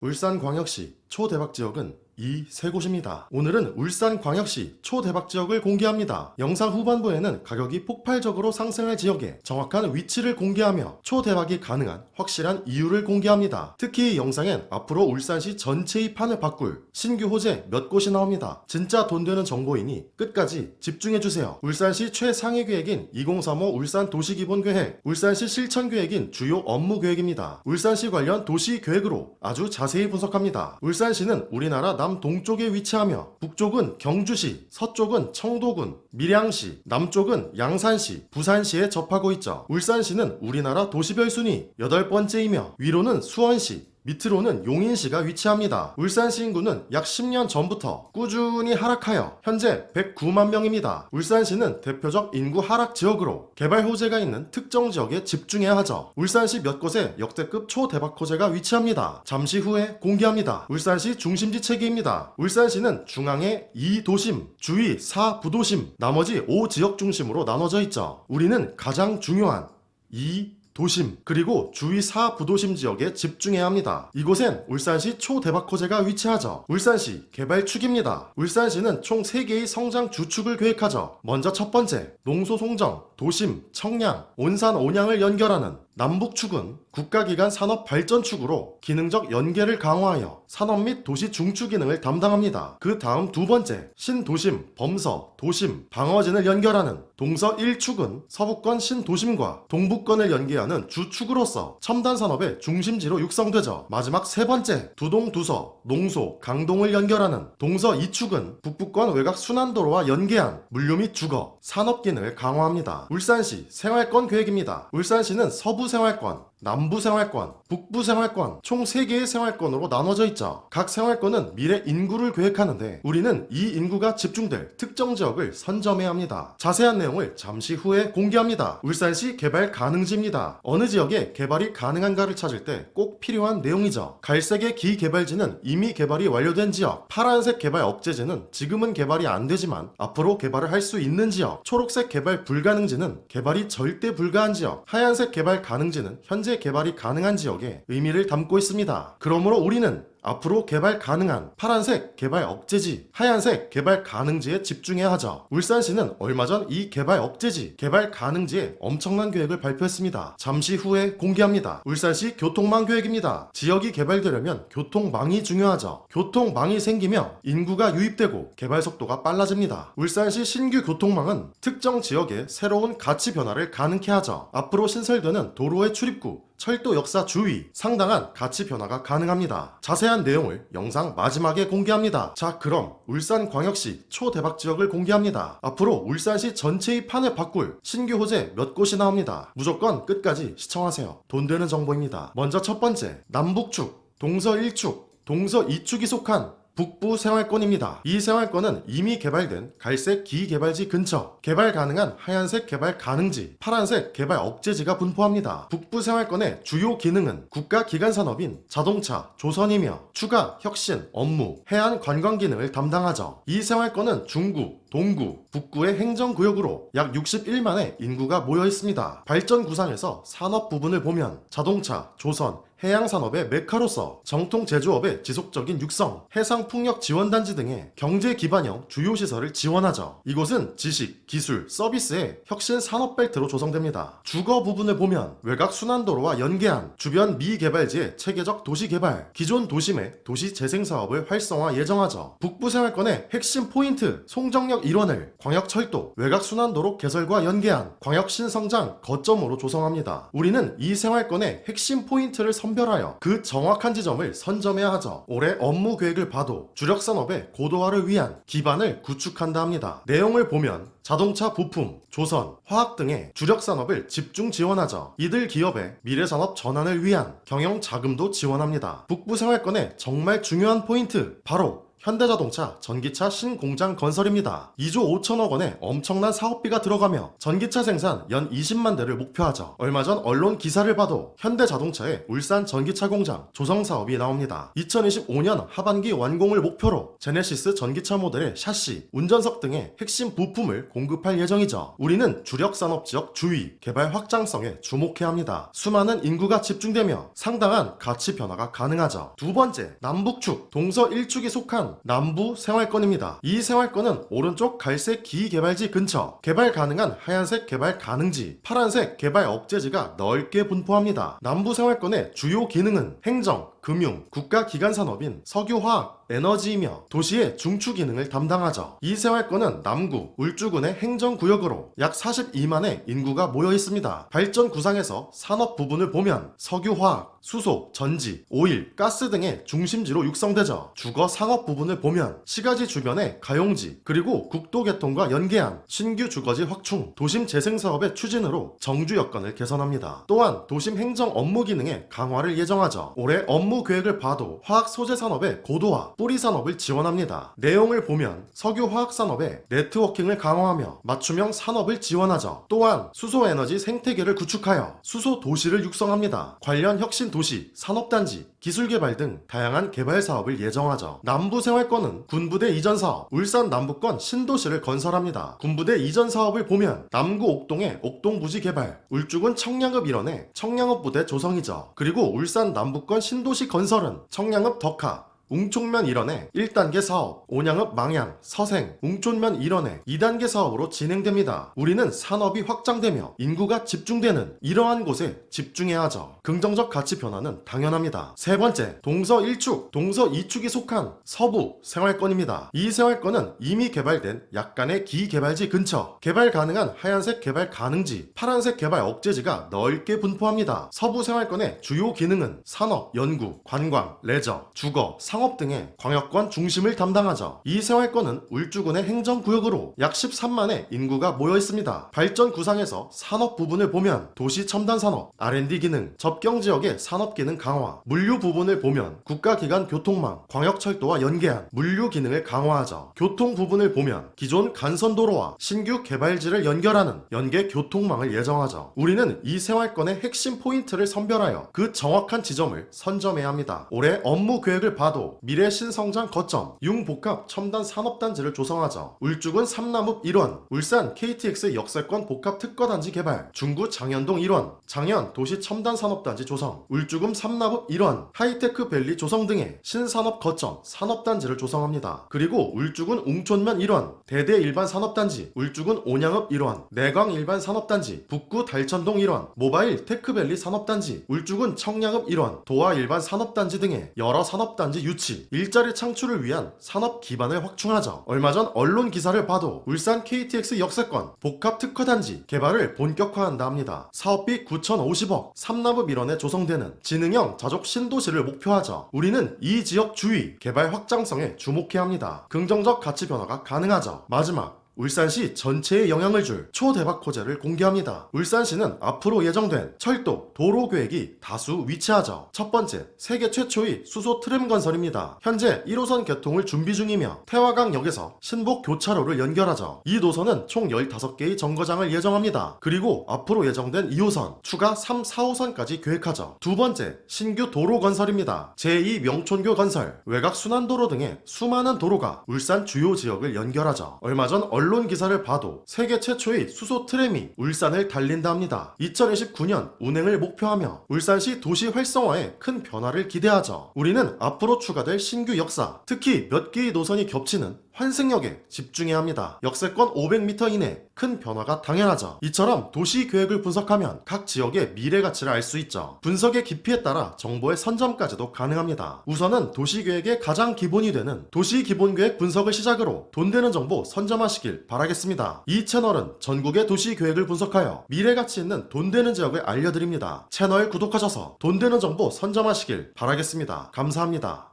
울산광역시 초대박 지역은 이 세 곳입니다. 오늘은 울산광역시 초대박 지역을 공개합니다. 영상 후반부에는 가격이 폭발적으로 상승할 지역에 정확한 위치를 공개하며 초대박이 가능한 확실한 이유를 공개합니다. 특히 이 영상엔 앞으로 울산시 전체의 판을 바꿀 신규 호재 몇 곳이 나옵니다. 진짜 돈 되는 정보이니 끝까지 집중해주세요. 울산시 최상위 계획인 2035 울산 도시기본계획, 울산시 실천계획인 주요 업무계획입니다. 울산시 관련 도시계획으로 아주 자세히 분석합니다. 울산시는 우리나라 남동쪽에 위치하며 북쪽은 경주시, 서쪽은 청도군, 밀양시, 남쪽은 양산시, 부산시에 접하고 있죠. 울산시는 우리나라 도시별 순위 8번째이며 위로는 수원시, 밑으로는 용인시가 위치합니다. 울산시 인구는 약 10년 전부터 꾸준히 하락하여 현재 109만 명입니다. 울산시는 대표적 인구 하락 지역으로 개발 호재가 있는 특정 지역에 집중해야 하죠. 울산시 몇 곳에 역대급 초대박 호재가 위치합니다. 잠시 후에 공개합니다. 울산시 중심지 체계입니다. 울산시는 중앙에 2도심, 주위 4부도심, 나머지 5지역 중심으로 나눠져 있죠. 우리는 가장 중요한 도심 그리고 주위 4부도심 지역에 집중해야 합니다. 이곳엔 울산시 초대박 호재가 위치하죠. 울산시 개발축입니다. 울산시는 총 3개의 성장 주축을 계획하죠. 먼저 첫 번째, 농소송정, 도심, 청량, 온산, 온양을 연결하는 남북축은 국가기관 산업발전축으로 기능적 연계를 강화하여 산업 및 도시 중추 기능을 담당합니다. 그 다음 두 번째, 신도심, 범서, 도심, 방어진을 연결하는 동서 1축은 서부권 신도심과 동북권을 연계하는 주축으로서 첨단 산업의 중심지로 육성되죠. 마지막 세 번째, 두동두서, 농소, 강동을 연결하는 동서 2축은 북부권 외곽 순환도로와 연계한 물류 및 주거, 산업 기능을 강화합니다. 울산시 생활권 계획입니다. 울산시는 서부 생활권, 남부 생활권, 북부 생활권 총 3개의 생활권으로 나눠져 있죠. 각 생활권은 미래 인구를 계획하는데 우리는 이 인구가 집중될 특정 지역을 선점해야 합니다. 자세한 내용을 잠시 후에 공개합니다. 울산시 개발 가능지입니다. 어느 지역에 개발이 가능한가를 찾을 때 꼭 필요한 내용이죠. 갈색의 기개발지는 이미 개발이 완료된 지역, 파란색 개발 억제지는 지금은 개발이 안 되지만 앞으로 개발을 할 수 있는 지역, 초록색 개발 불가능지는 개발이 절대 불가한 지역, 하얀색 개발 가능지는 현재 개발이 가능한 지역에 의미를 담고 있습니다. 그러므로 우리는 앞으로 개발 가능한 파란색 개발 억제지, 하얀색 개발 가능지에 집중해야 하죠. 울산시는 얼마 전 이 개발 억제지, 개발 가능지에 엄청난 계획을 발표했습니다. 잠시 후에 공개합니다. 울산시 교통망 계획입니다. 지역이 개발되려면 교통망이 중요하죠. 교통망이 생기며 인구가 유입되고 개발 속도가 빨라집니다. 울산시 신규 교통망은 특정 지역의 새로운 가치 변화를 가능케 하죠. 앞으로 신설되는 도로의 출입구, 철도 역사 주위 상당한 가치 변화가 가능합니다. 자세한 내용을 영상 마지막에 공개합니다. 자, 그럼 울산광역시 초대박 지역을 공개합니다. 앞으로 울산시 전체의 판을 바꿀 신규 호재 몇 곳이 나옵니다. 무조건 끝까지 시청하세요. 돈 되는 정보입니다. 먼저 첫 번째, 남북축, 동서 1축, 동서 2축이 속한 북부 생활권입니다. 이 생활권은 이미 개발된 갈색 기개발지 근처, 개발 가능한 하얀색 개발 가능지, 파란색 개발 억제지가 분포합니다. 북부 생활권의 주요 기능은 국가 기관 산업인 자동차, 조선이며 추가, 혁신, 업무, 해안 관광 기능을 담당하죠. 이 생활권은 중구, 동구, 북구의 행정구역으로 약 61만의 인구가 모여 있습니다. 발전 구상에서 산업 부분을 보면 자동차, 조선, 해양산업의 메카로서 정통 제조업의 지속적인 육성, 해상풍력 지원단지 등의 경제 기반형 주요 시설을 지원하죠. 이곳은 지식, 기술, 서비스의 혁신 산업벨트로 조성됩니다. 주거 부분을 보면 외곽 순환도로와 연계한 주변 미개발지의 체계적 도시개발, 기존 도심의 도시 재생사업을 활성화 예정하죠. 북부 생활권의 핵심 포인트, 송정역 일원을 광역철도, 외곽 순환도로 개설과 연계한 광역 신성장 거점으로 조성합니다. 우리는 이 생활권의 핵심 포인트를 선별하여 그 정확한 지점을 선점해야 하죠. 올해 업무 계획을 봐도 주력 산업의 고도화를 위한 기반을 구축한다 합니다. 내용을 보면 자동차 부품, 조선, 화학 등의 주력 산업을 집중 지원하죠. 이들 기업의 미래 산업 전환을 위한 경영 자금도 지원합니다. 북부 생활권의 정말 중요한 포인트, 바로 현대자동차 전기차 신공장 건설입니다. 2조 5천억 원의 엄청난 사업비가 들어가며 전기차 생산 연 20만 대를 목표하죠. 얼마 전 언론 기사를 봐도 현대자동차의 울산 전기차 공장 조성 사업이 나옵니다. 2025년 하반기 완공을 목표로 제네시스 전기차 모델의 샤시, 운전석 등의 핵심 부품을 공급할 예정이죠. 우리는 주력 산업지역 주위, 개발 확장성에 주목해야 합니다. 수많은 인구가 집중되며 상당한 가치 변화가 가능하죠. 두 번째, 남북축, 동서 1축이 속한 남부 생활권입니다. 이 생활권은 오른쪽 갈색 기개발지 근처, 개발 가능한 하얀색 개발 가능지, 파란색 개발 억제지가 넓게 분포합니다. 남부 생활권의 주요 기능은 행정, 금융, 국가기관 산업인 석유화학, 에너지이며 도시의 중추 기능을 담당하죠. 이 생활권은 남구, 울주군의 행정구역으로 약 42만의 인구가 모여 있습니다. 발전 구상에서 산업 부분을 보면 석유화학, 수소, 전지, 오일, 가스 등의 중심지로 육성되죠. 주거 상업 부분을 보면 시가지 주변의 가용지, 그리고 국도개통과 연계한 신규 주거지 확충, 도심 재생 사업의 추진으로 정주 여건을 개선합니다. 또한 도심 행정 업무 기능의 강화를 예정하죠. 올해 업무 계획을 봐도 화학 소재 산업의 고도화, 뿌리 산업을 지원합니다. 내용을 보면 석유 화학 산업의 네트워킹을 강화하며 맞춤형 산업을 지원하죠. 또한 수소 에너지 생태계를 구축하여 수소 도시를 육성합니다. 관련 혁신 도시, 산업단지, 기술개발 등 다양한 개발 사업을 예정하죠. 남부 생활권은 군부대 이전 사업, 울산 남부권 신도시를 건설합니다. 군부대 이전 사업을 보면 남구 옥동의 옥동부지 개발, 울주군 청량읍 일원의 청량읍 부대 조성이죠. 그리고 울산 남부권 신도시 건설은 청량읍 덕하, 웅촌면 일원의 1단계 사업, 온양읍 망양, 서생, 웅촌면 일원의 2단계 사업으로 진행됩니다. 우리는 산업이 확장되며 인구가 집중되는 이러한 곳에 집중해야 하죠. 긍정적 가치 변화는 당연합니다. 세 번째, 동서 1축, 동서 2축이 속한 서부 생활권입니다. 이 생활권은 이미 개발된 약간의 기개발지 근처, 개발 가능한 하얀색 개발 가능지, 파란색 개발 억제지가 넓게 분포합니다. 서부 생활권의 주요 기능은 산업, 연구, 관광, 레저, 주거, 상업 등의 광역권 중심을 담당하죠. 이 생활권은 울주군의 행정구역으로 약 13만의 인구가 모여 있습니다. 발전 구상에서 산업 부분을 보면 도시 첨단 산업, R&D 기능, 접경 지역의 산업 기능 강화, 물류 부분을 보면 국가기관 교통망, 광역철도와 연계한 물류 기능을 강화하죠. 교통 부분을 보면 기존 간선도로와 신규 개발지를 연결하는 연계 교통망을 예정하죠. 우리는 이 생활권의 핵심 포인트를 선별하여 그 정확한 지점을 선점해야 합니다. 올해 업무 계획을 봐도 미래 신성장 거점, 융복합 첨단 산업단지를 조성하죠. 울주군 삼남읍 1원, 울산 KTX 역세권 복합 특허단지 개발, 중구 장현동 1원, 장현 도시 첨단 산업단지 조성, 울주군 삼남읍 1원, 하이테크 밸리 조성 등의 신산업 거점 산업단지를 조성합니다. 그리고 울주군 웅촌면 1원, 대대 일반 산업단지, 울주군 온양읍 1원, 내광 일반 산업단지, 북구 달천동 1원, 모바일 테크밸리 산업단지, 울주군 청량읍 1원, 도화 일반 산업단지 등의 여러 산업단지 유치, 일자리 창출을 위한 산업 기반을 확충하죠. 얼마 전 언론 기사를 봐도 울산 KTX 역세권 복합 특허단지 개발을 본격화한다 합니다. 사업비 9,050억, 삼남읍 일원에 조성되는 지능형 자족 신도시를 목표하죠. 우리는 이 지역 주위 개발 확장성에 주목해야 합니다. 긍정적 가치 변화가 가능하죠. 마지막, 울산시 전체에 영향을 줄 초대박 호재를 공개합니다. 울산시는 앞으로 예정된 철도, 도로 계획이 다수 위치하죠. 첫 번째, 세계 최초의 수소 트램 건설입니다. 현재 1호선 개통을 준비 중이며 태화강역에서 신복 교차로를 연결하죠. 이 노선은 총 15개의 정거장을 예정합니다. 그리고 앞으로 예정된 2호선, 추가 3, 4호선까지 계획하죠. 두 번째, 신규 도로 건설입니다. 제2 명촌교 건설, 외곽 순환도로 등의 수많은 도로가 울산 주요 지역을 연결하죠. 얼마 전 언론 기사를 봐도 세계 최초의 수소 트램이 울산을 달린다 합니다. 2029년 운행을 목표하며 울산시 도시 활성화에 큰 변화를 기대하죠. 우리는 앞으로 추가될 신규 역사, 특히 몇 개의 노선이 겹치는 환승역에 집중해야 합니다. 역세권 500m 이내 큰 변화가 당연하죠. 이처럼 도시 계획을 분석하면 각 지역의 미래 가치를 알 수 있죠. 분석의 깊이에 따라 정보의 선점까지도 가능합니다. 우선은 도시 계획의 가장 기본이 되는 도시 기본 계획 분석을 시작으로 돈 되는 정보 선점하시길 바라겠습니다. 이 채널은 전국의 도시 계획을 분석하여 미래 가치 있는 돈 되는 지역을 알려드립니다. 채널 구독하셔서 돈 되는 정보 선점하시길 바라겠습니다. 감사합니다.